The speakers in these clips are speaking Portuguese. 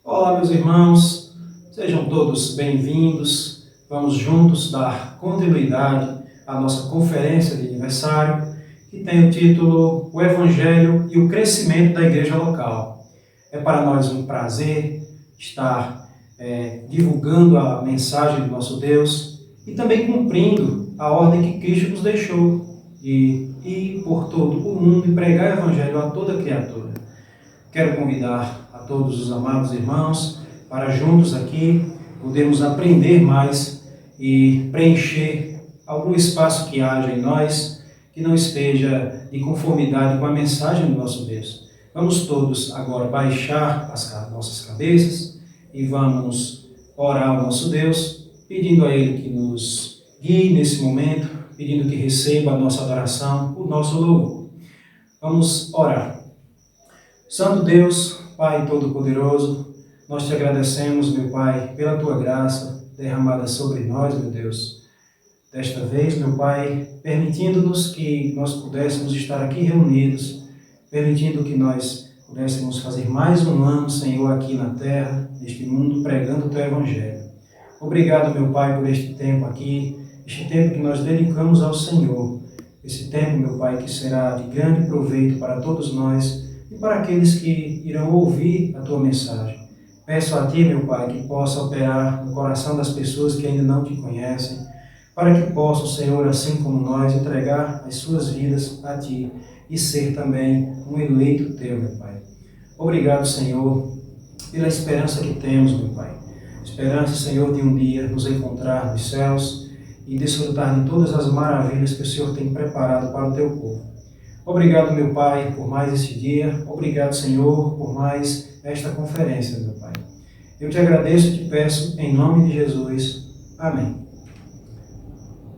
Olá, meus irmãos, sejam todos bem-vindos. Vamos juntos dar continuidade à nossa conferência de aniversário, que tem o título O Evangelho e o Crescimento da Igreja Local. É para nós um prazer estar divulgando a mensagem do nosso Deus e também cumprindo a ordem que Cristo nos deixou de ir por todo o mundo e pregar o Evangelho a toda criatura. Quero convidar a todos os amados irmãos para juntos aqui podermos aprender mais e preencher algum espaço que haja em nós que não esteja de conformidade com a mensagem do nosso Deus. Vamos todos agora baixar as nossas cabeças e vamos orar ao nosso Deus, pedindo a Ele que nos guie nesse momento, pedindo que receba a nossa adoração, o nosso louvor. Vamos orar. Santo Deus, Pai Todo-Poderoso, nós te agradecemos, meu Pai, pela Tua graça derramada sobre nós, meu Deus. Desta vez, meu Pai, permitindo-nos que nós pudéssemos estar aqui reunidos, permitindo que nós pudéssemos fazer mais um ano, Senhor, aqui na terra, neste mundo, pregando o Teu Evangelho. Obrigado, meu Pai, por este tempo aqui, este tempo que nós dedicamos ao Senhor. Esse tempo, meu Pai, que será de grande proveito para todos nós, e para aqueles que irão ouvir a Tua mensagem. Peço a Ti, meu Pai, que possa operar no coração das pessoas que ainda não Te conhecem, para que possam, Senhor, assim como nós, entregar as suas vidas a Ti e ser também um eleito Teu, meu Pai. Obrigado, Senhor, pela esperança que temos, meu Pai. Esperança, Senhor, de um dia nos encontrar nos céus e desfrutar de todas as maravilhas que o Senhor tem preparado para o Teu povo. Obrigado, meu Pai, por mais esse dia. Obrigado, Senhor, por mais esta conferência, meu Pai. Eu te agradeço e te peço em nome de Jesus. Amém.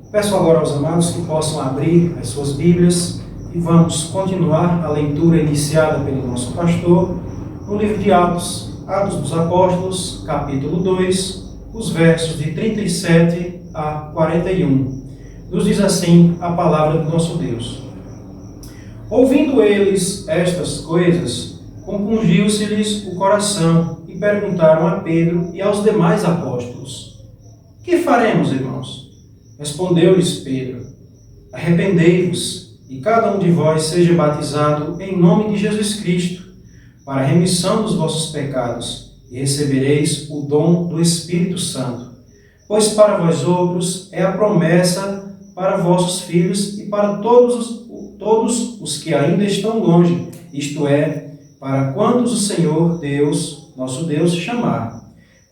Peço agora aos amados que possam abrir as suas Bíblias e vamos continuar a leitura iniciada pelo nosso pastor no livro de Atos, Atos dos Apóstolos, capítulo 2, os versos de 37 a 41. Nos diz assim a palavra do nosso Deus. Ouvindo eles estas coisas, compungiu-se-lhes o coração e perguntaram a Pedro e aos demais apóstolos: Que faremos, irmãos? Respondeu-lhes Pedro: Arrependei-vos e cada um de vós seja batizado em nome de Jesus Cristo, para a remissão dos vossos pecados, e recebereis o dom do Espírito Santo. Pois para vós outros é a promessa para vossos filhos e para todos os que ainda estão longe, isto é, para quantos o Senhor Deus, nosso Deus, chamar.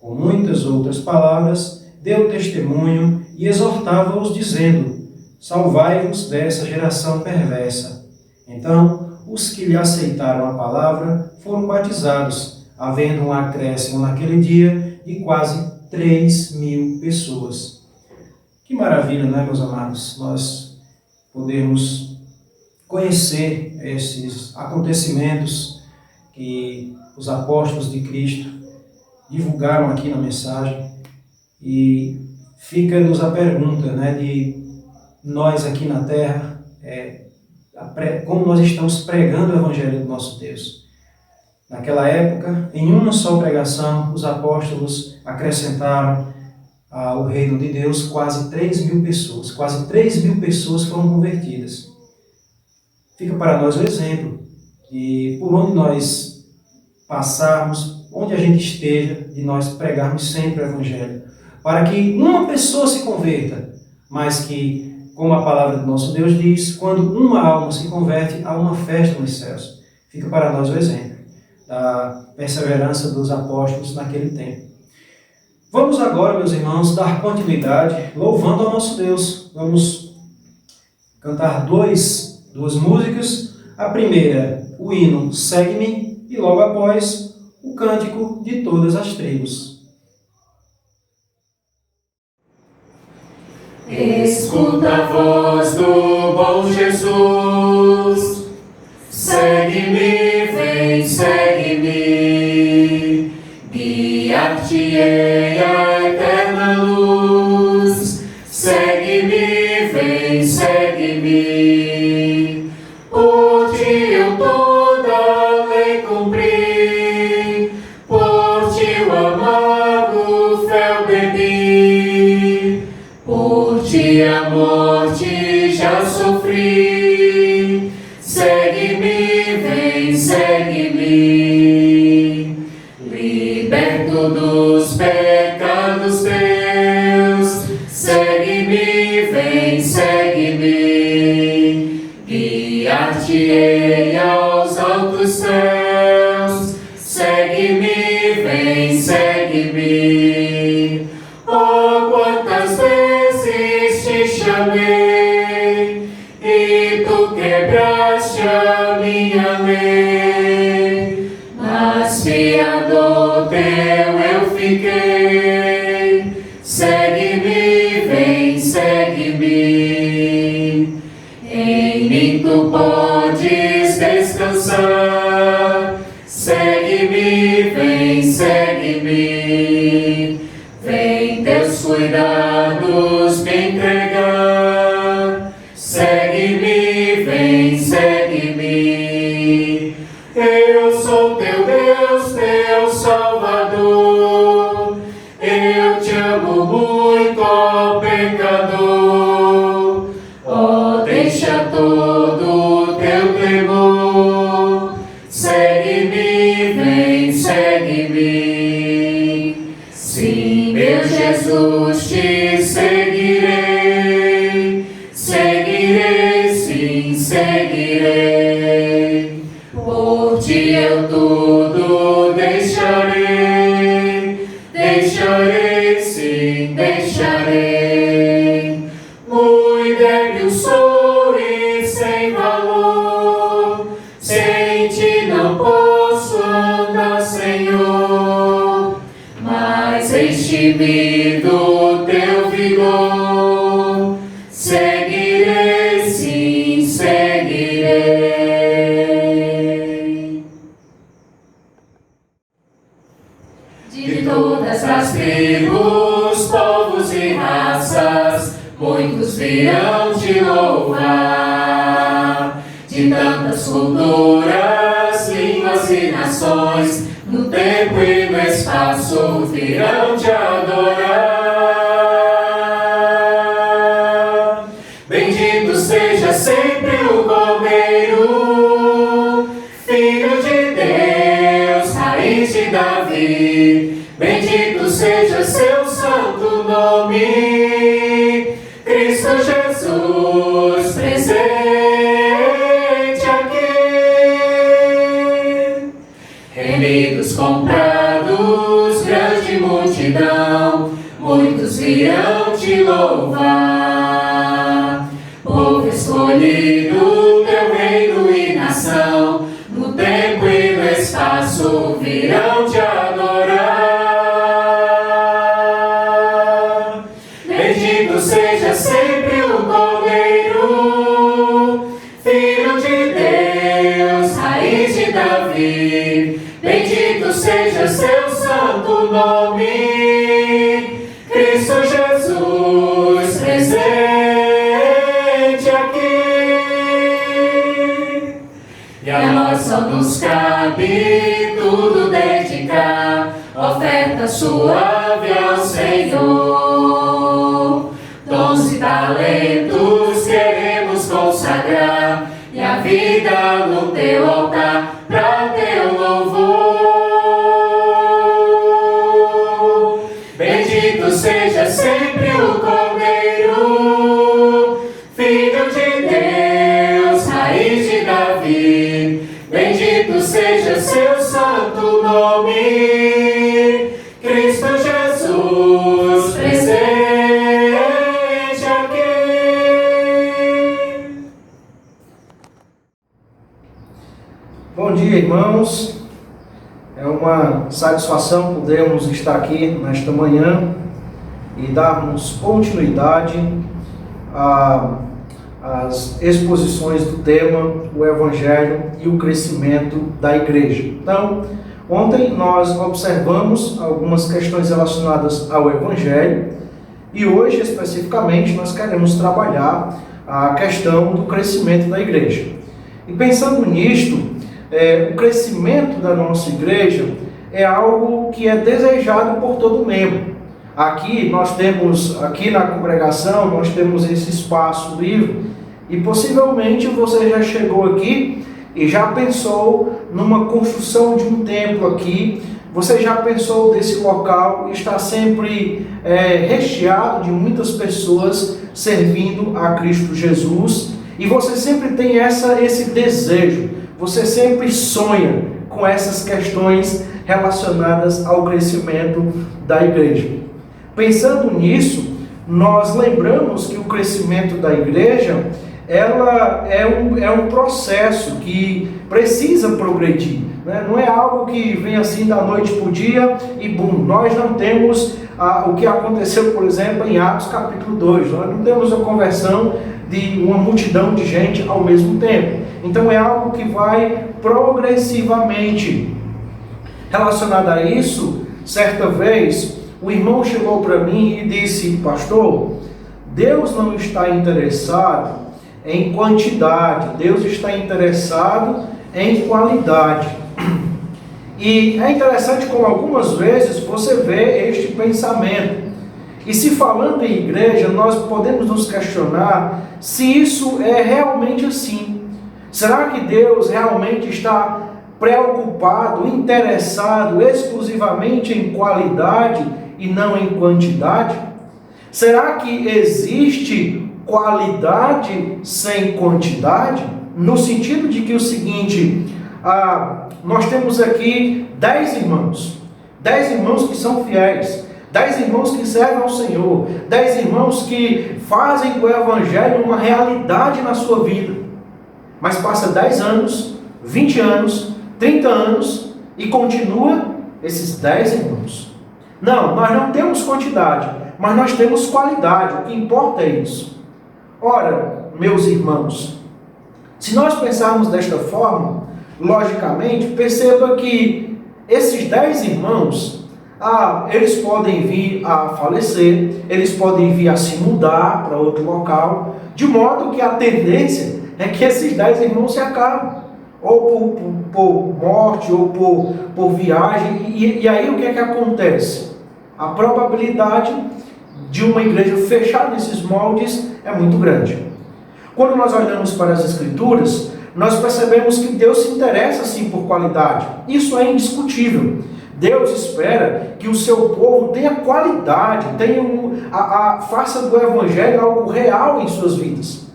Com muitas outras palavras, deu testemunho e exortava-os, dizendo: Salvai-vos dessa geração perversa. Então, os que lhe aceitaram a palavra foram batizados, havendo um acréscimo naquele dia de quase 3.000 pessoas. Que maravilha, não é, meus amados? Nós podemos conhecer esses acontecimentos que os apóstolos de Cristo divulgaram aqui na mensagem, e fica-nos a pergunta, de nós aqui na terra, como nós estamos pregando o Evangelho do nosso Deus. Naquela época, em uma só pregação, os apóstolos acrescentaram ao reino de Deus quase 3.000 pessoas. Quase 3.000 pessoas foram convertidas. Fica para nós o exemplo de por onde nós passarmos, onde a gente esteja, de nós pregarmos sempre o Evangelho, para que uma pessoa se converta, mas que, como a palavra do nosso Deus diz, quando uma alma se converte, há uma festa nos céus. Fica para nós o exemplo da perseverança dos apóstolos naquele tempo. Vamos agora, meus irmãos, dar continuidade louvando ao nosso Deus. Vamos cantar duas músicas. A primeira, o hino Segue-me, e logo após, o cântico de todas as tribos. Escuta a voz do bom Jesus, segue-me, vem, segue-me, guiar-te-ei a eterna luz, segue-me, vem, segue-me, por ti eu toda a lei cumpri, por ti Guiar-te-ei aos altos céus, segue-me, vem, segue-me. Oh, quantas vezes te chamei, e tu quebraste a minha lei, mas fiador teu eu fiquei. Segue-me, vem, segue-me. Em mim tu podes descansar. Segue-me, vem, segue-me. Vem teus cuidados me entregar. Segue-me, vem, segue-me. Eu sou teu Deus, teu Salvador. Eu te amo muito, ó pecador. Oh, deixa todo o teu temor. Segue-me, vem, segue-me. Sim, meu Jesus, te seguirei. Seguirei, sim, seguirei. Por ti eu tudo deixarei. Deixarei, sim, deixarei. Muito débil sou e sem valor. Sem ti não posso andar, Senhor. Mas enche-me do teu vigor. Seguirei, sim, seguirei. De todas as tribos, povos e raças, muitos virão te louvar. De tantas culturas, línguas e nações, no tempo e no espaço virão te adorar. Bendito seja sempre o Cordeiro, Filho de Deus, raiz de Davi. Bendito seja seu santo nome, Cristo Jesus, presente aqui. Remidos, comprados, grande multidão, muitos virão te louvar. Povo escolhido, teu reino e nação, no tempo e no espaço virão te adorar. Bendito seja sempre o Cordeiro, Filho de Deus, raiz de Davi. Bendito seja seu santo nome, Cristo Jesus, presente aqui. E a nós só nos cabe tudo dedicar, oferta suave ao Senhor. Dons e talentos queremos consagrar, e a vida no teu altar, pra teu louvor. Bendito seja sempre o Cordeiro, Filho de Deus, raiz de Davi. Bendito seja seu santo nome, Cristo Jesus, presente aqui. Bom dia, irmãos. É uma satisfação podermos estar aqui nesta manhã e darmos continuidade às exposições do tema, o Evangelho e o crescimento da igreja. Então, ontem nós observamos algumas questões relacionadas ao Evangelho e hoje, especificamente, nós queremos trabalhar a questão do crescimento da igreja. E pensando nisto, o crescimento da nossa igreja é algo que é desejado por todo membro. Aqui na congregação, nós temos esse espaço livre e possivelmente você já chegou aqui e já pensou numa construção de um templo aqui. Você já pensou desse local está sempre recheado de muitas pessoas servindo a Cristo Jesus. E você sempre tem esse desejo, você sempre sonha com essas questões relacionadas ao crescimento da igreja. Pensando nisso, nós lembramos que o crescimento da igreja ela é um processo que precisa progredir, né? Não é algo que vem assim da noite para o dia e bum. Nós não temos o que aconteceu, por exemplo, em Atos capítulo 2. Nós não temos a conversão de uma multidão de gente ao mesmo tempo. Então é algo que vai progressivamente. Relacionado a isso, certa vez, o irmão chegou para mim e disse: pastor, Deus não está interessado em quantidade, Deus está interessado em qualidade. E é interessante como algumas vezes você vê este pensamento. E se falando em igreja, nós podemos nos questionar se isso é realmente assim. Será que Deus realmente está preocupado, interessado exclusivamente em qualidade e não em quantidade? Será que existe qualidade sem quantidade? No sentido de que o seguinte, nós temos aqui 10 irmãos que são fiéis, 10 irmãos que servem ao Senhor, 10 irmãos que fazem do Evangelho uma realidade na sua vida, mas passa 10 anos, 20 anos, 30 anos e continua esses 10 irmãos. Não, nós não temos quantidade, mas nós temos qualidade. O que importa é isso. Ora, meus irmãos, se nós pensarmos desta forma, logicamente, perceba que esses 10 irmãos, eles podem vir a falecer, eles podem vir a se mudar para outro local, de modo que a tendência é que esses 10 irmãos se acabem, ou por morte, ou por viagem, e aí o que é que acontece? A probabilidade de uma igreja fechar nesses moldes é muito grande. Quando nós olhamos para as Escrituras, nós percebemos que Deus se interessa sim por qualidade. Isso é indiscutível. Deus espera que o seu povo tenha qualidade, faça do Evangelho algo real em suas vidas.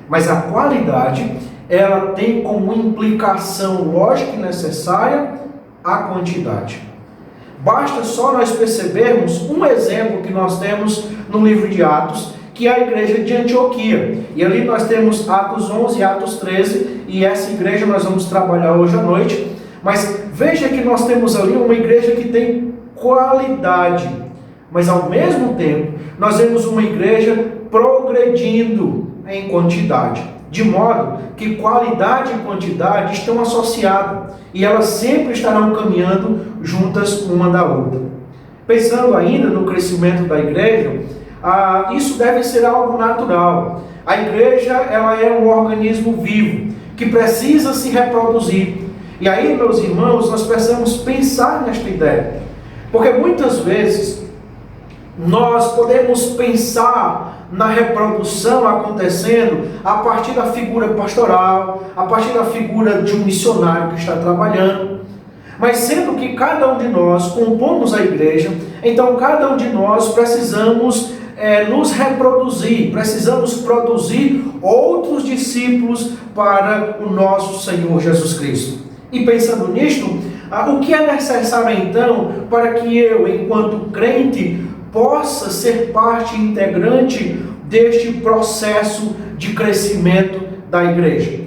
Mas a qualidade, ela tem como implicação lógica e necessária a quantidade. Basta só nós percebermos um exemplo que nós temos no livro de Atos, que é a igreja de Antioquia. E ali nós temos Atos 11 e Atos 13, e essa igreja nós vamos trabalhar hoje à noite. Mas veja que nós temos ali uma igreja que tem qualidade, mas ao mesmo tempo nós vemos uma igreja progredindo em quantidade, de modo que qualidade e quantidade estão associadas e elas sempre estarão caminhando juntas uma da outra. Pensando ainda no crescimento da igreja, isso deve ser algo natural. A igreja, ela é um organismo vivo que precisa se reproduzir. E aí, meus irmãos, nós precisamos pensar nesta ideia, porque muitas vezes nós podemos pensar na reprodução acontecendo a partir da figura pastoral, a partir da figura de um missionário que está trabalhando. Mas sendo que cada um de nós compomos a igreja, então cada um de nós precisamos nos reproduzir, precisamos produzir outros discípulos para o nosso Senhor Jesus Cristo. E pensando nisto, o que é necessário então para que eu, enquanto crente, possa ser parte integrante deste processo de crescimento da igreja?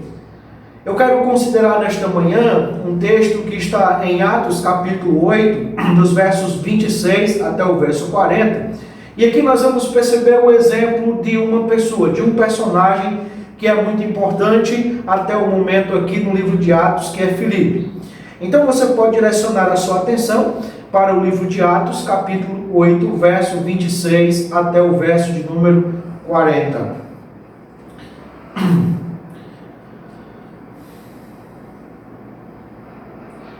Eu quero considerar nesta manhã um texto que está em Atos capítulo 8, dos versos 26 até o verso 40. E aqui nós vamos perceber o exemplo de uma pessoa, de um personagem que é muito importante até o momento aqui no livro de Atos, que é Filipe. Então você pode direcionar a sua atenção para o livro de Atos, capítulo 8, verso 26 até o verso de número 40.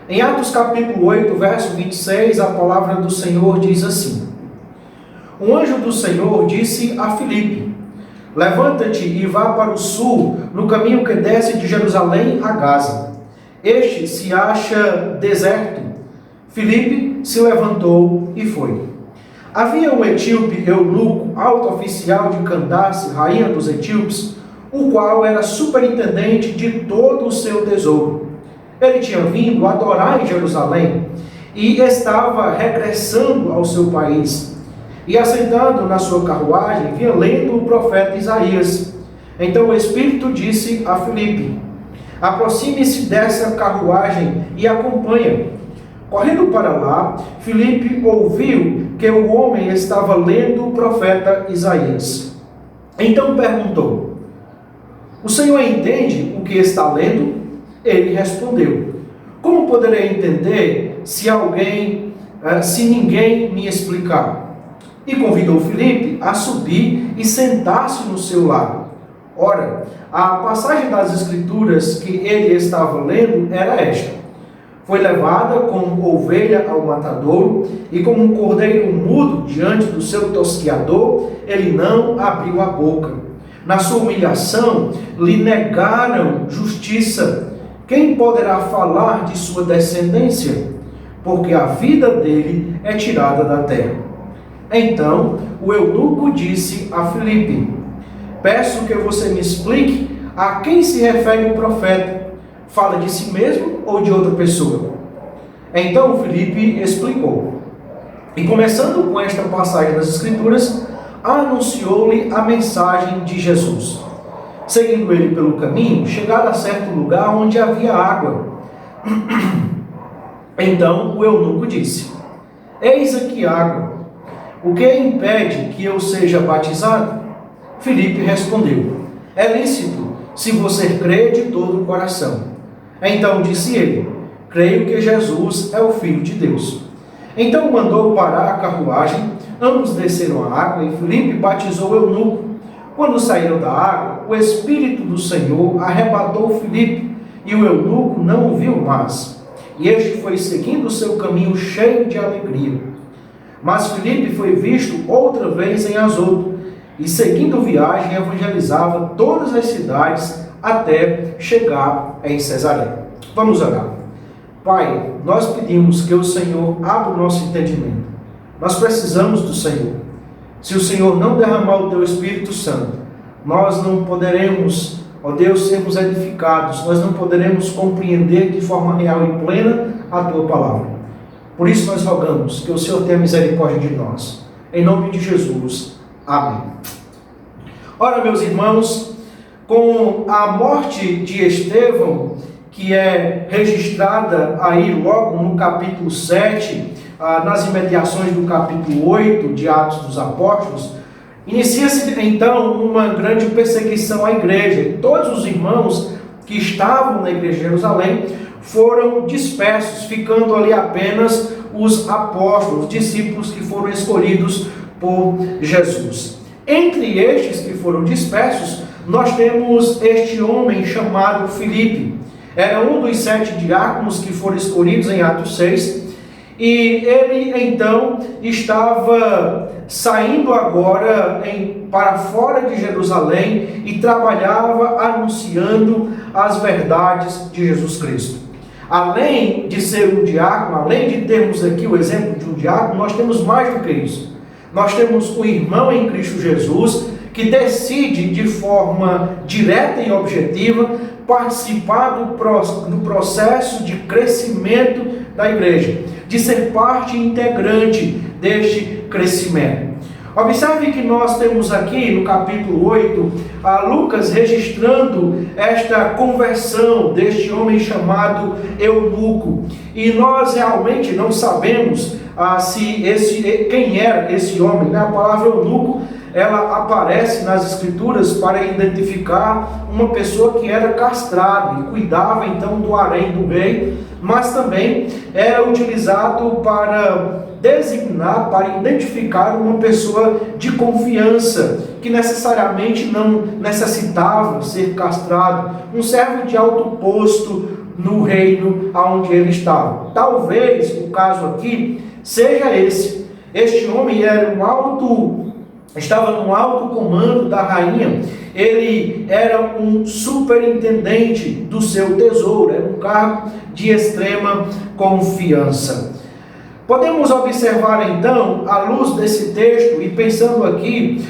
Em Atos capítulo 8, verso 26, a palavra do Senhor diz assim: Um anjo do Senhor disse a Filipe: Levanta-te e vá para o sul, no caminho que desce de Jerusalém a Gaza. Este se acha deserto. Filipe se levantou e foi. Havia um etíope eunuco, alto oficial de Candace, rainha dos etíopes, o qual era superintendente de todo o seu tesouro. Ele tinha vindo adorar em Jerusalém e estava regressando ao seu país. E assentado na sua carruagem, vinha lendo o profeta Isaías. Então o Espírito disse a Filipe: aproxime-se dessa carruagem e acompanha. Correndo para lá, Filipe ouviu que o homem estava lendo o profeta Isaías. Então perguntou: o senhor entende o que está lendo? Ele respondeu: como poderei entender se ninguém me explicar? E convidou Filipe a subir e sentar-se no seu lado. Ora, a passagem das Escrituras que ele estava lendo era esta: foi levada como ovelha ao matadouro, e como um cordeiro mudo diante do seu tosquiador, ele não abriu a boca. Na sua humilhação, lhe negaram justiça. Quem poderá falar de sua descendência? Porque a vida dele é tirada da terra. Então, o eunuco disse a Filipe: peço que você me explique a quem se refere o profeta. Fala de si mesmo ou de outra pessoa? Então Filipe explicou. E começando com esta passagem das Escrituras, anunciou-lhe a mensagem de Jesus. Seguindo ele pelo caminho, chegaram a certo lugar onde havia água. Então o eunuco disse: eis aqui água. O que impede que eu seja batizado? Filipe respondeu: é lícito, se você crê de todo o coração. Então disse ele: creio que Jesus é o Filho de Deus. Então mandou parar a carruagem, ambos desceram a água e Filipe batizou o eunuco. Quando saíram da água, o Espírito do Senhor arrebatou Filipe, e o eunuco não o viu mais. E este foi seguindo o seu caminho cheio de alegria. Mas Filipe foi visto outra vez em Azoto, e seguindo viagem evangelizava todas as cidades até chegar em Cesareia. Vamos orar. Pai, nós pedimos que o Senhor abra o nosso entendimento. Nós precisamos do Senhor. Se o Senhor não derramar o Teu Espírito Santo, nós não poderemos, ó Deus, sermos edificados, nós não poderemos compreender de forma real e plena a Tua palavra. Por isso nós rogamos que o Senhor tenha misericórdia de nós. Em nome de Jesus. Amém. Ora, meus irmãos, com a morte de Estevão, que é registrada aí logo no capítulo 7, nas imediações do capítulo 8 de Atos dos Apóstolos, inicia-se então uma grande perseguição à igreja. E todos os irmãos que estavam na igreja de Jerusalém foram dispersos, ficando ali apenas os apóstolos, os discípulos que foram escolhidos por Jesus. Entre estes que foram dispersos, nós temos este homem chamado Filipe. Era um dos 7 diáconos que foram escolhidos em Atos 6, e ele então estava saindo agora para fora de Jerusalém e trabalhava anunciando as verdades de Jesus Cristo. Além de ser um diácono, além de termos aqui o exemplo de um diácono, nós temos mais do que isso. Nós temos um irmão em Cristo Jesus que decide de forma direta e objetiva participar do processo de crescimento da igreja, de ser parte integrante deste crescimento. Observe que nós temos aqui no capítulo 8, Lucas registrando esta conversão deste homem chamado eunuco. E nós realmente não sabemos quem era esse homem, né? A palavra eunuco, ela aparece nas Escrituras para identificar uma pessoa que era castrada e cuidava então do harém do rei, mas também era utilizado para designar, para identificar uma pessoa de confiança, que necessariamente não necessitava ser castrado, um servo de alto posto no reino aonde ele estava. Talvez o caso aqui seja esse. Este homem estava no alto comando da rainha. Ele era um superintendente do seu tesouro, era um cargo de extrema confiança. Podemos observar então, à luz desse texto, e pensando aqui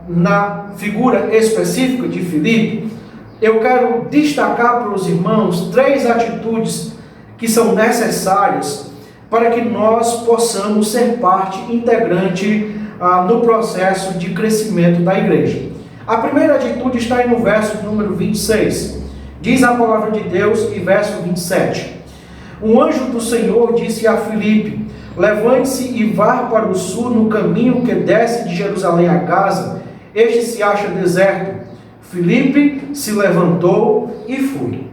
na figura específica de Filipe, eu quero destacar para os irmãos 3 atitudes que são necessárias para que nós possamos ser parte integrante no processo de crescimento da igreja. A primeira atitude está aí no verso número 26. Diz a palavra de Deus e verso 27. Um anjo do Senhor disse a Filipe: levante-se e vá para o sul no caminho que desce de Jerusalém a Gaza. Este se acha deserto. Filipe se levantou e foi.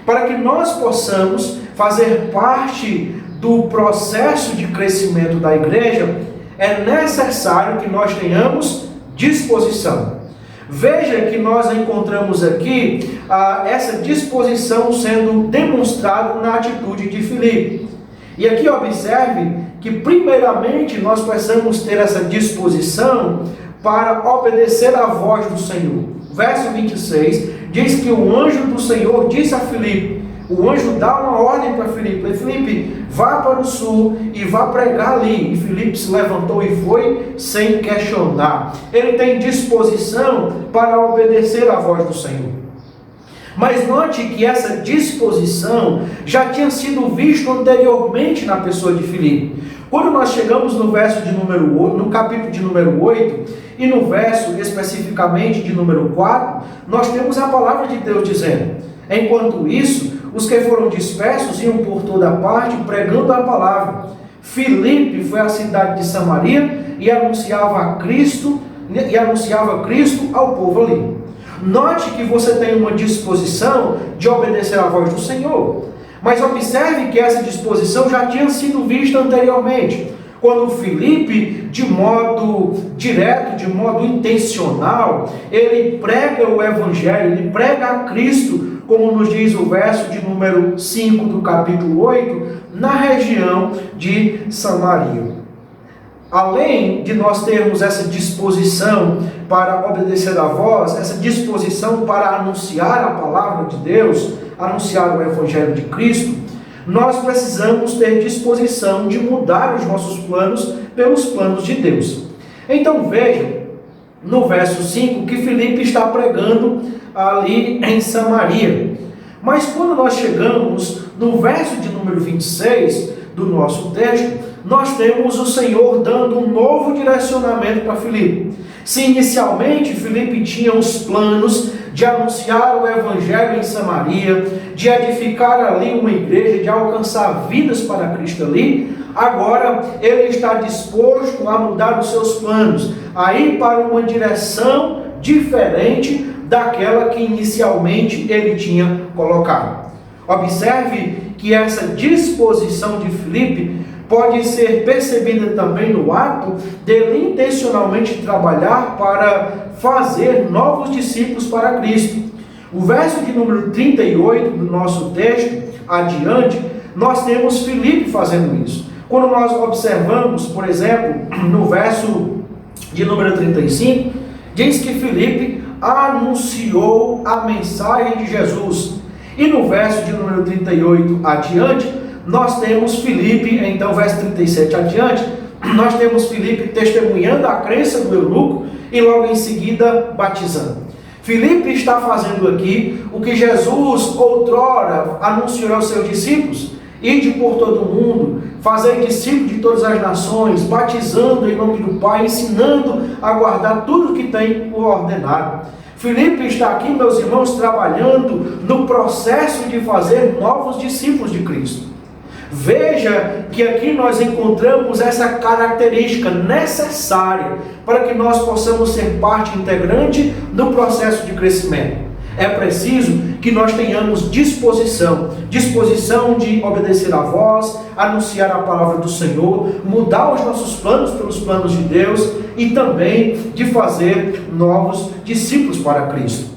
Para que nós possamos fazer parte do processo de crescimento da igreja, é necessário que nós tenhamos disposição. Veja que nós encontramos aqui essa disposição sendo demonstrada na atitude de Filipe. E aqui observe que primeiramente nós precisamos ter essa disposição para obedecer à voz do Senhor. Verso 26 diz que o anjo do Senhor disse a Filipe, o anjo dá uma ordem para Filipe: Filipe, vá para o sul e vá pregar ali. E Filipe se levantou e foi sem questionar. Ele tem disposição para obedecer à voz do Senhor. Mas note que essa disposição já tinha sido visto anteriormente na pessoa de Filipe. Quando nós chegamos no verso de número 8, no capítulo de número 8, e no verso especificamente de número 4, nós temos a palavra de Deus dizendo: enquanto isso, os que foram dispersos iam por toda parte pregando a palavra. Filipe foi à cidade de Samaria e anunciava Cristo ao povo ali. Note que você tem uma disposição de obedecer à voz do Senhor. Mas observe que essa disposição já tinha sido vista anteriormente. Quando Filipe, de modo direto, de modo intencional, ele prega o Evangelho, ele prega a Cristo, como nos diz o verso de número 5 do capítulo 8, na região de Samaria. Além de nós termos essa disposição para obedecer à voz, essa disposição para anunciar a palavra de Deus, anunciar o Evangelho de Cristo, nós precisamos ter disposição de mudar os nossos planos pelos planos de Deus. Então veja, no verso 5, que Filipe está pregando ali em Samaria. Mas quando nós chegamos no verso de número 26 do nosso texto, nós temos o Senhor dando um novo direcionamento para Filipe. Se inicialmente Filipe tinha os planos de anunciar o Evangelho em Samaria, de edificar ali uma igreja, de alcançar vidas para Cristo ali, agora ele está disposto a mudar os seus planos, a ir para uma direção diferente daquela que inicialmente ele tinha colocado. Observe que essa disposição de Filipe pode ser percebida também no ato dele intencionalmente trabalhar para fazer novos discípulos para Cristo. O verso de número 38 do nosso texto adiante, nós temos Filipe fazendo isso. Quando nós observamos, por exemplo, no verso de número 35, diz que Filipe anunciou a mensagem de Jesus. E no verso de número 38 adiante, nós temos Filipe, então verso 37 adiante, nós temos Filipe testemunhando a crença do eunuco e logo em seguida batizando. Filipe está fazendo aqui o que Jesus outrora anunciou aos seus discípulos: ide por todo o mundo, fazei discípulos de todas as nações, batizando em nome do Pai, ensinando a guardar tudo que tem ordenado. Filipe está aqui, meus irmãos, trabalhando no processo de fazer novos discípulos de Cristo. Veja que aqui nós encontramos essa característica necessária para que nós possamos ser parte integrante do processo de crescimento. É preciso que nós tenhamos disposição de obedecer à voz, anunciar a palavra do Senhor, mudar os nossos planos pelos planos de Deus e também de fazer novos discípulos para Cristo.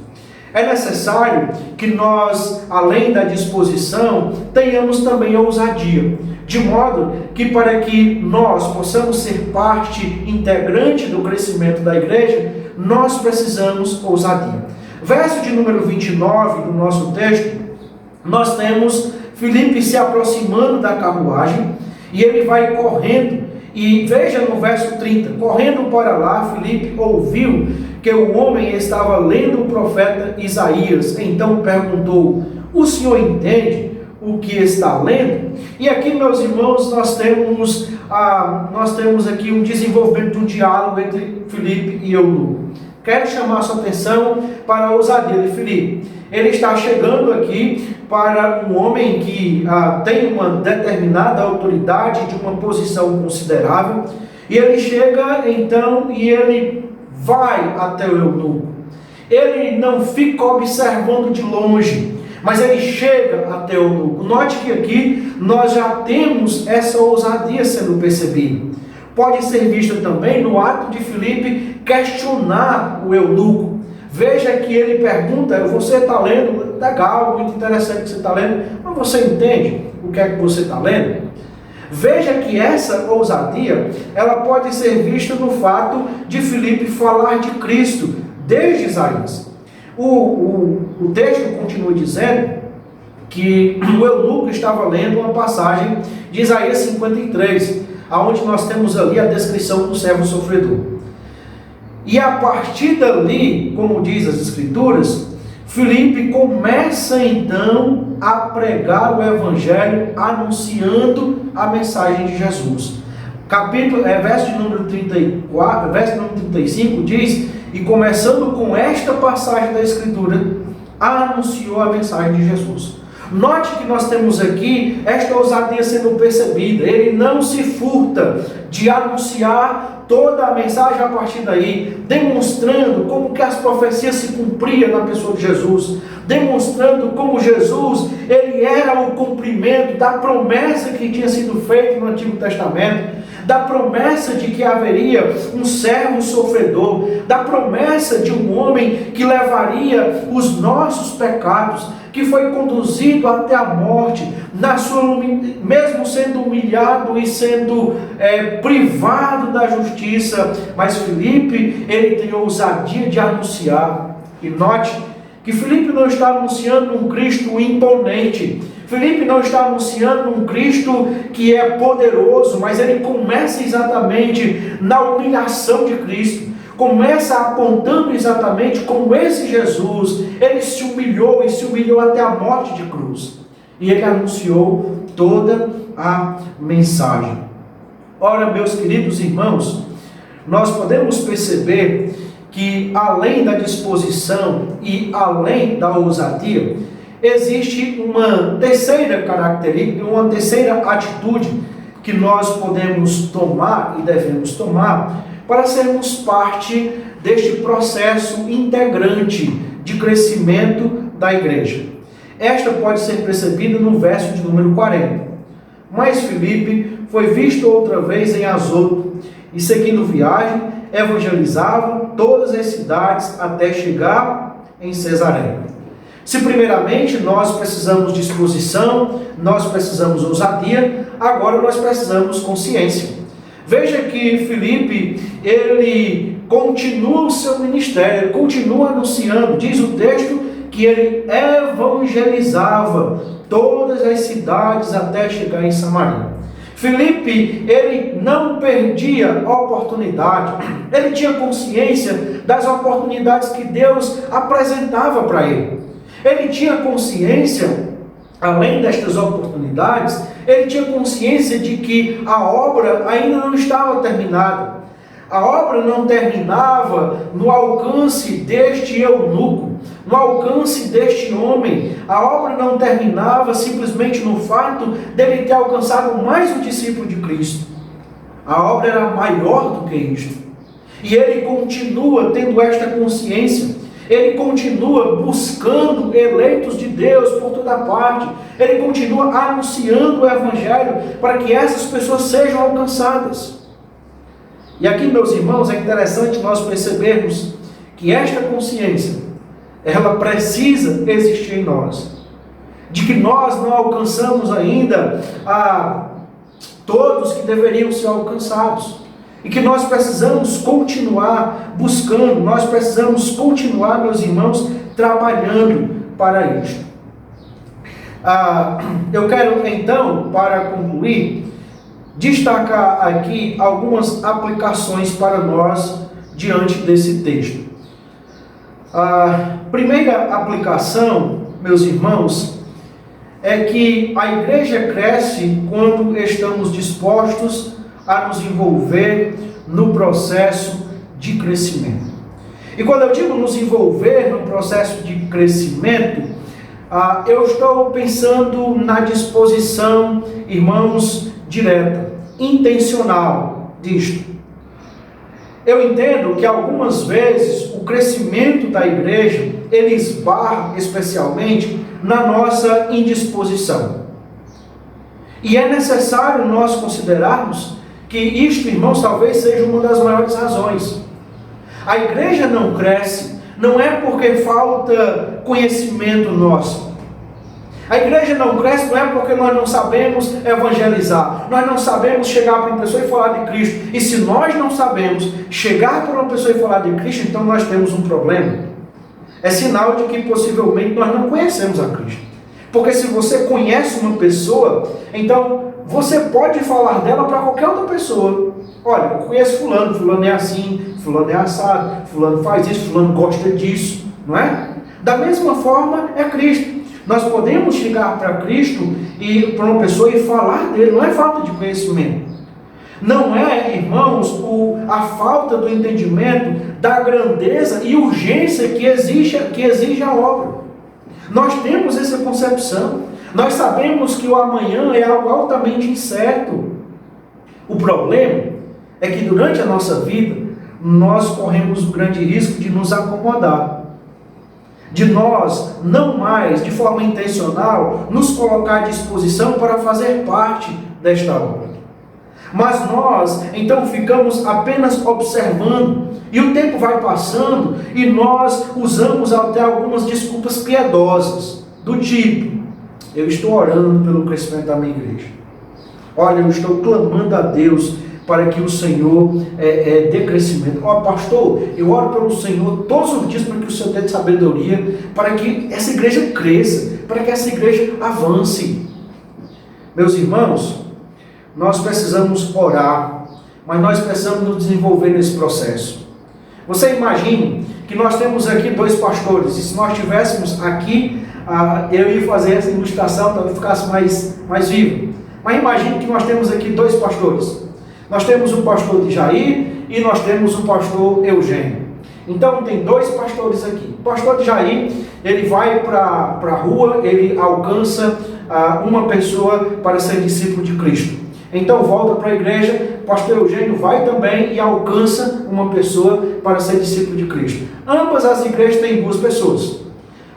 É necessário que nós, além da disposição, tenhamos também ousadia, de modo que para que nós possamos ser parte integrante do crescimento da igreja, nós precisamos ousadia. Verso de número 29 do nosso texto, nós temos Filipe se aproximando da carruagem e ele vai correndo. E veja no verso 30, correndo para lá, Filipe ouviu que o homem estava lendo o profeta Isaías. Então perguntou: o senhor entende o que está lendo? E aqui, meus irmãos, nós temos aqui um desenvolvimento de um diálogo entre Filipe e eunuco. Quero chamar a sua atenção para a ousadia de Filipe. Ele está chegando aqui para um homem que tem uma determinada autoridade, de uma posição considerável, e ele chega então e ele vai até o eunuco. Ele não fica observando de longe, mas ele chega até o eunuco. Note que aqui nós já temos essa ousadia sendo percebida. Pode ser vista também no ato de Filipe questionar o eunuco. Veja que ele pergunta: você está lendo? Legal, muito interessante que você está lendo, mas você entende o que é que você está lendo? Veja que essa ousadia, ela pode ser vista no fato de Filipe falar de Cristo desde Isaías. O texto continua dizendo que o eunuco estava lendo uma passagem de Isaías 53, onde nós temos ali a descrição do servo sofredor. E a partir dali, como diz as Escrituras, Filipe começa então a pregar o Evangelho, anunciando a mensagem de Jesus. Verso de número 34, verso de número 35 diz: e começando com esta passagem da Escritura, anunciou a mensagem de Jesus. Note que nós temos aqui esta ousadia sendo percebida. Ele não se furta de anunciar toda a mensagem a partir daí, demonstrando como que as profecias se cumpriam na pessoa de Jesus, demonstrando como Jesus, ele era o cumprimento da promessa que tinha sido feita no Antigo Testamento, da promessa de que haveria um servo sofredor, da promessa de um homem que levaria os nossos pecados, que foi conduzido até a morte, mesmo sendo humilhado e sendo privado da justiça. Mas Filipe, ele tem ousadia de anunciar. E note que Filipe não está anunciando um Cristo imponente. Filipe não está anunciando um Cristo que é poderoso, mas ele começa exatamente na humilhação de Cristo. Começa apontando exatamente como esse Jesus, ele se humilhou e se humilhou até a morte de cruz. E ele anunciou toda a mensagem. Ora, meus queridos irmãos, nós podemos perceber que além da disposição e além da ousadia, existe uma terceira característica, uma terceira atitude que nós podemos tomar e devemos tomar para sermos parte deste processo integrante de crescimento da igreja. Esta pode ser percebida no verso de número 40. Mas Filipe foi visto outra vez em Azoto, e seguindo viagem, evangelizava todas as cidades até chegar em Cesareia. Se primeiramente nós precisamos de disposição, nós precisamos de ousadia, agora nós precisamos consciência. Veja que Filipe, ele continua o seu ministério, ele continua anunciando. Diz o texto que ele evangelizava todas as cidades até chegar em Samaria. Filipe, ele não perdia oportunidade, ele tinha consciência das oportunidades que Deus apresentava para ele. Ele tinha consciência, além destas oportunidades, ele tinha consciência de que a obra ainda não estava terminada. A obra não terminava no alcance deste eunuco, no alcance deste homem. A obra não terminava simplesmente no fato dele ter alcançado mais um discípulo de Cristo. A obra era maior do que isto. E ele continua tendo esta consciência. Ele continua buscando eleitos de Deus por toda parte. Ele continua anunciando o Evangelho para que essas pessoas sejam alcançadas. E aqui, meus irmãos, é interessante nós percebermos que esta consciência, ela precisa existir em nós. De que nós não alcançamos ainda a todos que deveriam ser alcançados. E que nós precisamos continuar buscando, nós precisamos continuar, meus irmãos, trabalhando para isto. Eu quero, então, para concluir, destacar aqui algumas aplicações para nós diante desse texto. A primeira aplicação, meus irmãos, é que a igreja cresce quando estamos dispostos a nos envolver no processo de crescimento. E quando eu digo nos envolver no processo de crescimento, eu estou pensando na disposição, irmãos, direta, intencional disto. Eu entendo que algumas vezes o crescimento da igreja, ele esbarra especialmente na nossa indisposição. E é necessário nós considerarmos que isto, irmãos, talvez seja uma das maiores razões. A igreja não cresce, não é porque falta conhecimento nosso. A igreja não cresce não é porque nós não sabemos evangelizar, nós não sabemos chegar para uma pessoa e falar de Cristo. E se nós não sabemos chegar para uma pessoa e falar de Cristo, então nós temos um problema. É sinal de que possivelmente nós não conhecemos a Cristo. Porque se você conhece uma pessoa, então você pode falar dela para qualquer outra pessoa. Olha, eu conheço fulano, fulano é assim, fulano é assado, fulano faz isso, fulano gosta disso, não é? Da mesma forma é Cristo. Nós podemos chegar para Cristo e para uma pessoa e falar dele, não é falta de conhecimento. Não é, irmãos, a falta do entendimento da grandeza e urgência que exige a obra. Nós temos essa concepção. Nós sabemos que o amanhã é algo altamente incerto. O problema é que durante a nossa vida, nós corremos o grande risco de nos acomodar. De nós, não mais, de forma intencional, nos colocar à disposição para fazer parte desta obra. Mas nós, então, ficamos apenas observando, e o tempo vai passando, e nós usamos até algumas desculpas piedosas, do tipo, eu estou orando pelo crescimento da minha igreja. Olha, eu estou clamando a Deus para que o Senhor dê crescimento. Ó, pastor, eu oro pelo Senhor todos os dias para que o Senhor dê sabedoria, para que essa igreja cresça, para que essa igreja avance. Meus irmãos, nós precisamos orar, mas nós precisamos nos desenvolver nesse processo. Você imagine que nós temos aqui 2 pastores, e se nós tivéssemos aqui, eu ia fazer essa ilustração para que ficasse mais vivo. Mas imagine que nós temos aqui 2 pastores. Nós temos o pastor de Jair e nós temos o pastor Eugênio. Então tem 2 pastores aqui. O pastor de Jair, ele vai para a rua, ele alcança uma pessoa para ser discípulo de Cristo. Então volta para a igreja, o pastor Eugênio vai também e alcança uma pessoa para ser discípulo de Cristo. Ambas as igrejas têm 2 pessoas.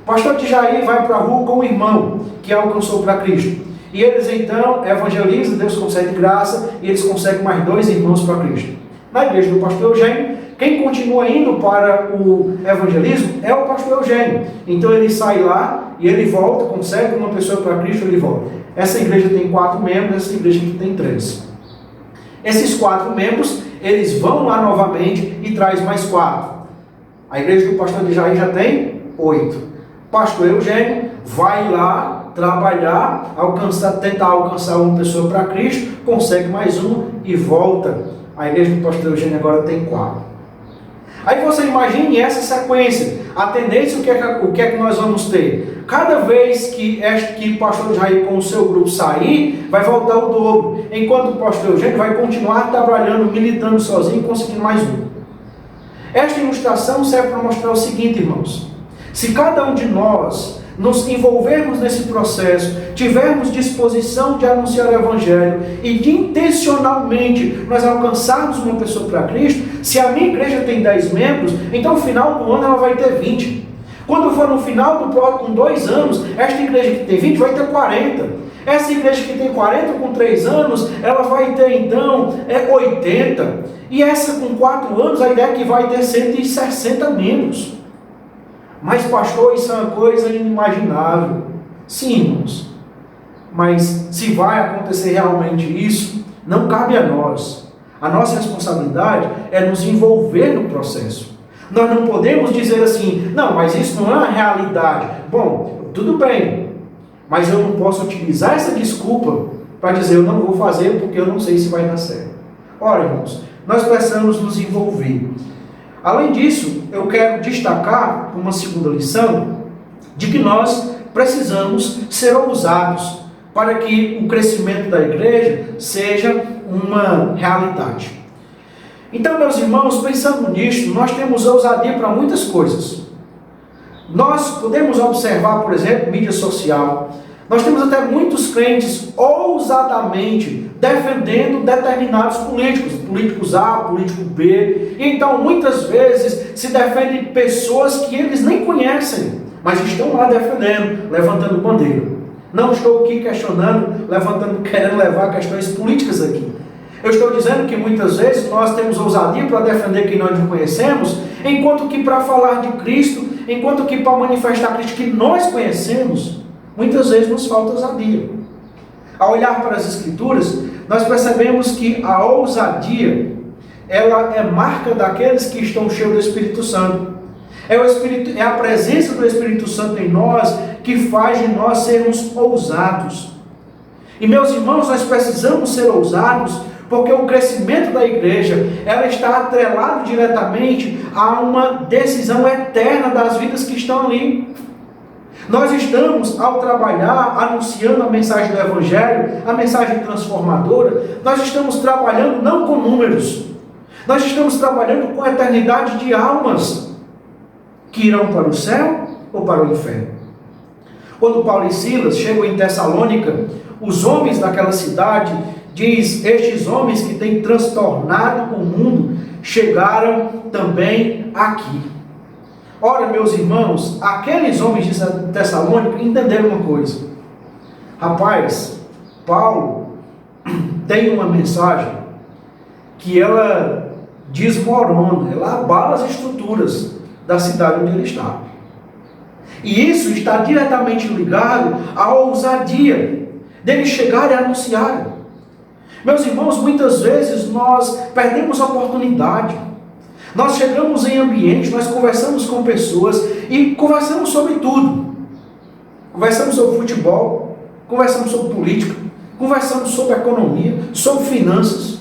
O pastor de Jair vai para a rua com o irmão que alcançou para Cristo. E eles então evangelizam, Deus concede graça, e eles conseguem mais 2 irmãos para Cristo. Na igreja do pastor Eugênio, quem continua indo para o evangelismo é o pastor Eugênio. Então ele sai lá e ele volta, consegue uma pessoa para Cristo, ele volta. Essa igreja tem 4 membros, essa igreja aqui tem 3. Esses 4 membros, eles vão lá novamente e traz mais 4. A igreja do pastor de Jair já tem 8. Pastor Eugênio vai lá trabalhar, tentar alcançar uma pessoa para Cristo, consegue mais uma e volta. A igreja do pastor Eugênio agora tem 4. Aí você imagine essa sequência, a tendência, o que é que nós vamos ter? Cada vez que o pastor Jair com o seu grupo sair, vai voltar o dobro, enquanto o pastor Eugênio vai continuar trabalhando, militando sozinho, conseguindo mais um. Esta ilustração serve para mostrar o seguinte, irmãos: se cada um de nós nos envolvermos nesse processo, tivermos disposição de anunciar o Evangelho e de intencionalmente nós alcançarmos uma pessoa para Cristo, se a minha igreja tem 10 membros, então no final do ano ela vai ter 20. Quando for no final do próximo, com 2 anos, esta igreja que tem 20 vai ter 40. Essa igreja que tem 40 com 3 anos, ela vai ter então 80. E essa com 4 anos, a ideia é que vai ter 160 membros. Mas pastor, isso é uma coisa inimaginável. Sim, irmãos. Mas se vai acontecer realmente isso, não cabe a nós. A nossa responsabilidade é nos envolver no processo. Nós não podemos dizer assim, não, mas isso não é uma realidade. Bom, tudo bem, mas eu não posso utilizar essa desculpa para dizer eu não vou fazer porque eu não sei se vai dar certo. Ora, irmãos, nós precisamos nos envolver. Além disso, eu quero destacar uma segunda lição de que nós precisamos ser ousados para que o crescimento da igreja seja uma realidade. Então, meus irmãos, pensando nisso, nós temos ousadia para muitas coisas. Nós podemos observar, por exemplo, mídia social. Nós temos até muitos crentes ousadamente defendendo determinados políticos, políticos A, político B. E então, muitas vezes, se defende pessoas que eles nem conhecem, mas estão lá defendendo, levantando bandeira. Não estou aqui questionando, querendo levar questões políticas aqui. Eu estou dizendo que muitas vezes nós temos ousadia para defender quem nós não conhecemos, enquanto que para falar de Cristo, enquanto que para manifestar Cristo que nós conhecemos, muitas vezes nos falta ousadia. Ao olhar para as Escrituras, nós percebemos que a ousadia, ela é marca daqueles que estão cheios do Espírito Santo. É a presença do Espírito Santo em nós que faz de nós sermos ousados. E meus irmãos, nós precisamos ser ousados porque o crescimento da igreja, ela está atrelado diretamente a uma decisão eterna das vidas que estão ali. Nós estamos, ao trabalhar, anunciando a mensagem do Evangelho, a mensagem transformadora, nós estamos trabalhando não com números, nós estamos trabalhando com a eternidade de almas que irão para o céu ou para o inferno. Quando Paulo e Silas chegam em Tessalônica, os homens daquela cidade, diz, estes homens que têm transtornado o mundo, chegaram também aqui. Ora, meus irmãos, aqueles homens de Tessalônica entenderam uma coisa. Rapaz, Paulo tem uma mensagem que ela desmorona, ela abala as estruturas da cidade onde ele está. E isso está diretamente ligado à ousadia deles chegarem e anunciarem. Meus irmãos, muitas vezes nós perdemos a oportunidade. Nós chegamos em ambientes, nós conversamos com pessoas e conversamos sobre tudo. Conversamos sobre futebol, conversamos sobre política, conversamos sobre economia, sobre finanças.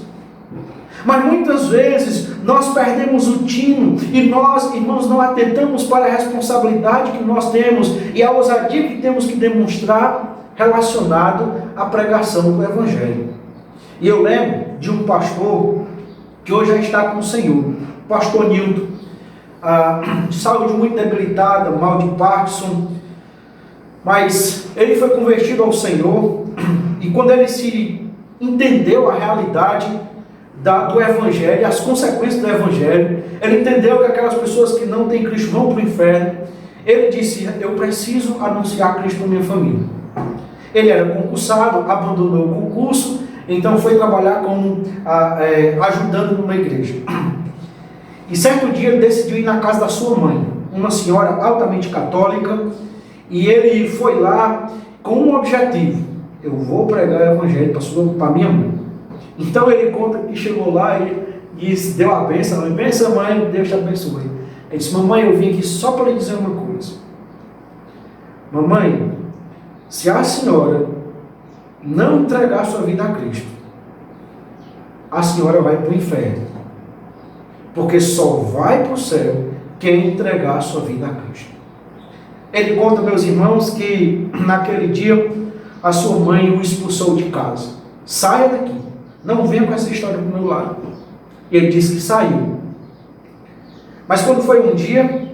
Mas muitas vezes nós perdemos o tino e nós, irmãos, não atentamos para a responsabilidade que nós temos e a ousadia que temos que demonstrar relacionado à pregação do Evangelho. E eu lembro de um pastor que hoje já está com o Senhor, o pastor Nilton, de saúde muito debilitada, mal de Parkinson, mas ele foi convertido ao Senhor e quando ele se entendeu a realidade do Evangelho, as consequências do Evangelho, ele entendeu que aquelas pessoas que não têm Cristo vão para o inferno. Ele disse, eu preciso anunciar Cristo para minha família. Ele era concursado, abandonou o concurso, então foi trabalhar ajudando numa igreja. E certo dia ele decidiu ir na casa da sua mãe, uma senhora altamente católica, e ele foi lá com um objetivo: eu vou pregar o Evangelho para minha mãe. Então ele conta que chegou lá e disse, deu a bênção, benção mãe, Deus te abençoe. Ele disse, mamãe, eu vim aqui só para lhe dizer uma coisa. Mamãe, se a senhora não entregar sua vida a Cristo, a senhora vai para o inferno. Porque só vai para o céu quem entregar sua vida a Cristo. Ele conta, meus irmãos, que naquele dia a sua mãe o expulsou de casa. Saia daqui. Não venha com essa história do meu lado. E ele disse que saiu. Mas quando foi um dia,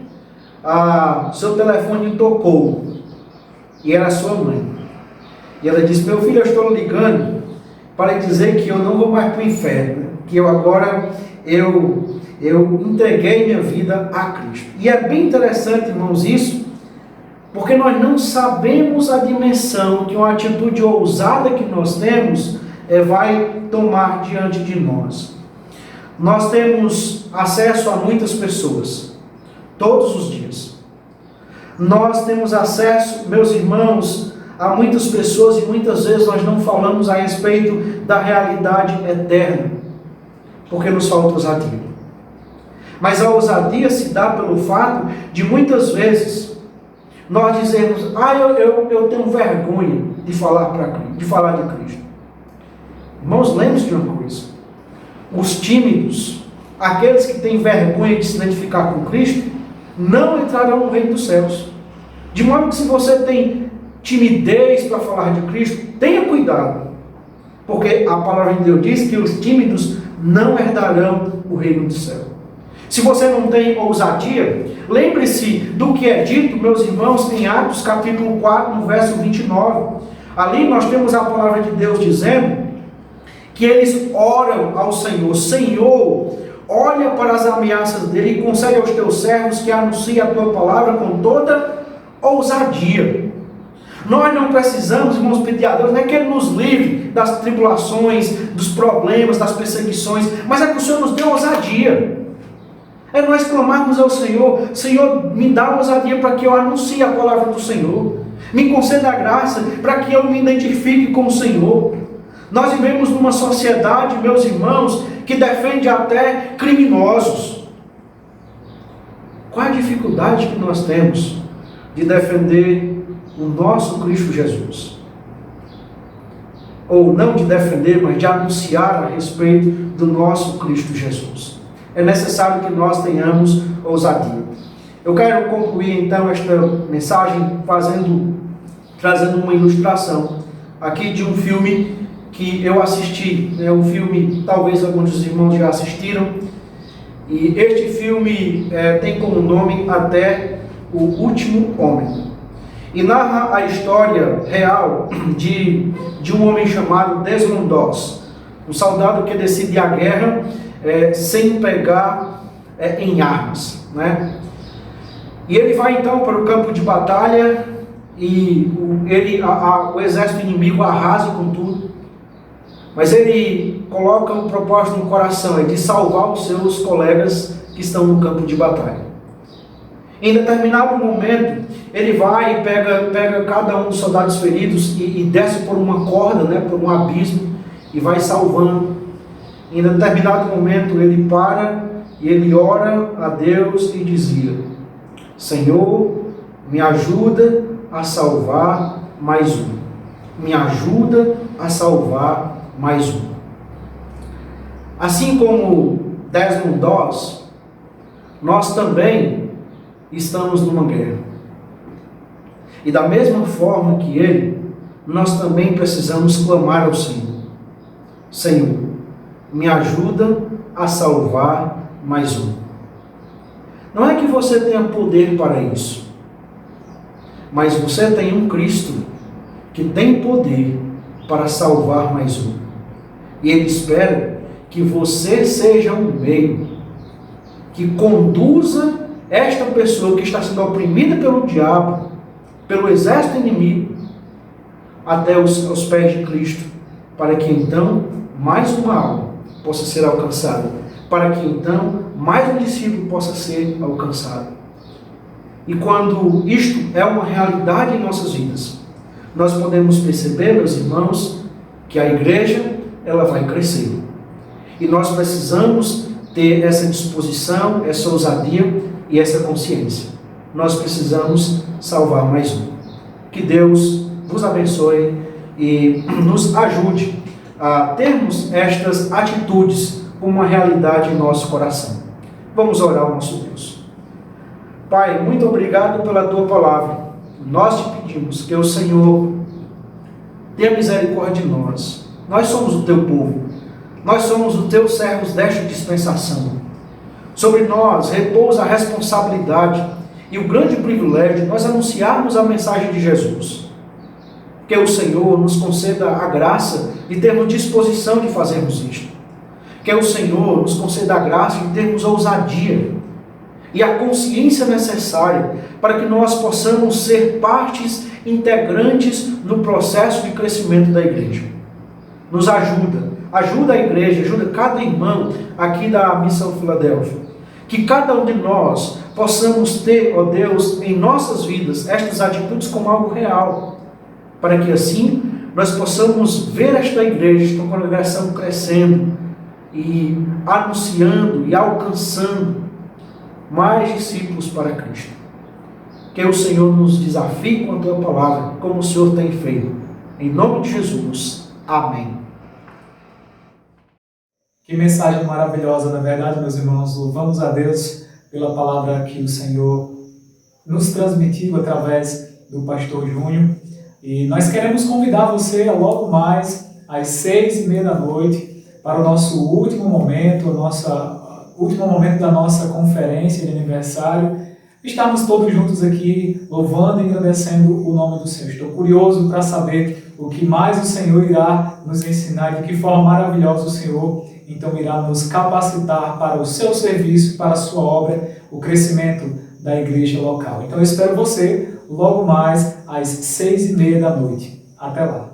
seu telefone tocou. E era a sua mãe. E ela disse, meu filho, eu estou ligando para dizer que eu não vou mais para o inferno. Que eu agora, eu entreguei minha vida a Cristo. E é bem interessante, irmãos, isso, porque nós não sabemos a dimensão que uma atitude ousada que nós temos vai tomar diante de nós. Nós temos acesso a muitas pessoas, todos os dias. Nós temos acesso, meus irmãos, a muitas pessoas e muitas vezes nós não falamos a respeito da realidade eterna, porque nos falta ousadia. Mas a ousadia se dá pelo fato de muitas vezes nós dizermos, eu tenho vergonha de falar de Cristo. Irmãos, lembre-se de uma coisa. Os tímidos, aqueles que têm vergonha de se identificar com Cristo, não entrarão no reino dos céus. De modo que se você tem timidez para falar de Cristo, tenha cuidado, porque a palavra de Deus diz que os tímidos não herdarão o reino do céu. Se você não tem ousadia, lembre-se do que é dito, meus irmãos, em Atos capítulo 4, no verso 29. Ali nós temos a palavra de Deus dizendo que eles oram ao Senhor: Senhor, olha para as ameaças dele e concede aos teus servos que anunciem a tua palavra com toda ousadia. Nós não precisamos, irmãos, pedir a Deus, não é que Ele nos livre das tribulações, dos problemas, das perseguições, mas é que o Senhor nos dê ousadia. É nós clamarmos ao Senhor: Senhor, me dá ousadia para que eu anuncie a palavra do Senhor. Me conceda a graça para que eu me identifique com o Senhor. Nós vivemos numa sociedade, meus irmãos, que defende até criminosos. Qual a dificuldade que nós temos de defender o nosso Cristo Jesus? Ou não de defender, mas de anunciar a respeito do nosso Cristo Jesus. É necessário que nós tenhamos ousadia. Eu quero concluir então esta mensagem trazendo uma ilustração aqui de um filme que eu assisti. É um filme, talvez alguns dos irmãos já assistiram, e este filme tem como nome Até o Último Homem, e narra a história real de um homem chamado Desmond Doss, um soldado que decide a guerra sem pegar em armas, né? E ele vai então para o campo de batalha e o exército inimigo arrasa com tudo, mas ele coloca um propósito no coração, é de salvar os seus colegas que estão no campo de batalha. Em determinado momento, ele vai e pega cada um dos soldados feridos e desce por uma corda, né, por um abismo, e vai salvando. Em determinado momento, ele para e ele ora a Deus e dizia: Senhor, me ajuda a salvar mais um. Me ajuda a salvar mais um. Assim como Desmond Doss, nós também estamos numa guerra. E da mesma forma que ele, nós também precisamos clamar ao Senhor: Senhor, me ajuda a salvar mais um. Não é que você tenha poder para isso, mas você tem um Cristo que tem poder para salvar mais um. E Ele espera que você seja um meio que conduza esta pessoa que está sendo oprimida pelo diabo, pelo exército inimigo, até os pés de Cristo, para que então mais uma alma possa ser alcançada, para que então mais um discípulo possa ser alcançado. E quando isto é uma realidade em nossas vidas, nós podemos perceber, meus irmãos, que a igreja ela vai crescer. E nós precisamos ter essa disposição, essa ousadia e essa consciência. Nós precisamos salvar mais um. Que Deus vos abençoe e nos ajude a termos estas atitudes como uma realidade em nosso coração. Vamos orar ao nosso Deus. Pai, muito obrigado pela Tua palavra. Nós te pedimos que o Senhor tenha misericórdia de nós. Nós somos o Teu povo. Nós somos os Teus servos desta dispensação. Sobre nós repousa a responsabilidade e o grande privilégio de nós anunciarmos a mensagem de Jesus. Que o Senhor nos conceda a graça de termos disposição de fazermos isto. Que o Senhor nos conceda a graça de termos ousadia e a consciência necessária para que nós possamos ser partes integrantes no processo de crescimento da igreja. Nos ajuda a igreja, ajuda cada irmão aqui da Missão Filadélfia. Que cada um de nós possamos ter, ó Deus, em nossas vidas, estas atitudes como algo real, para que assim nós possamos ver esta igreja, esta congregação crescendo e anunciando e alcançando mais discípulos para Cristo. Que o Senhor nos desafie com a Tua palavra, como o Senhor tem feito. Em nome de Jesus. Amém. Que mensagem maravilhosa, na verdade, meus irmãos. Louvamos a Deus pela palavra que o Senhor nos transmitiu através do pastor Júnior. E nós queremos convidar você a logo mais, às 6h30 da noite, para o nosso último momento, último momento da nossa conferência de aniversário. Estamos todos juntos aqui, louvando e agradecendo o nome do Senhor. Estou curioso para saber o que mais o Senhor irá nos ensinar, de que forma maravilhosa o Senhor então irá nos capacitar para o seu serviço, para a sua obra, o crescimento da igreja local. Então eu espero você logo mais às 6h30 da noite. Até lá.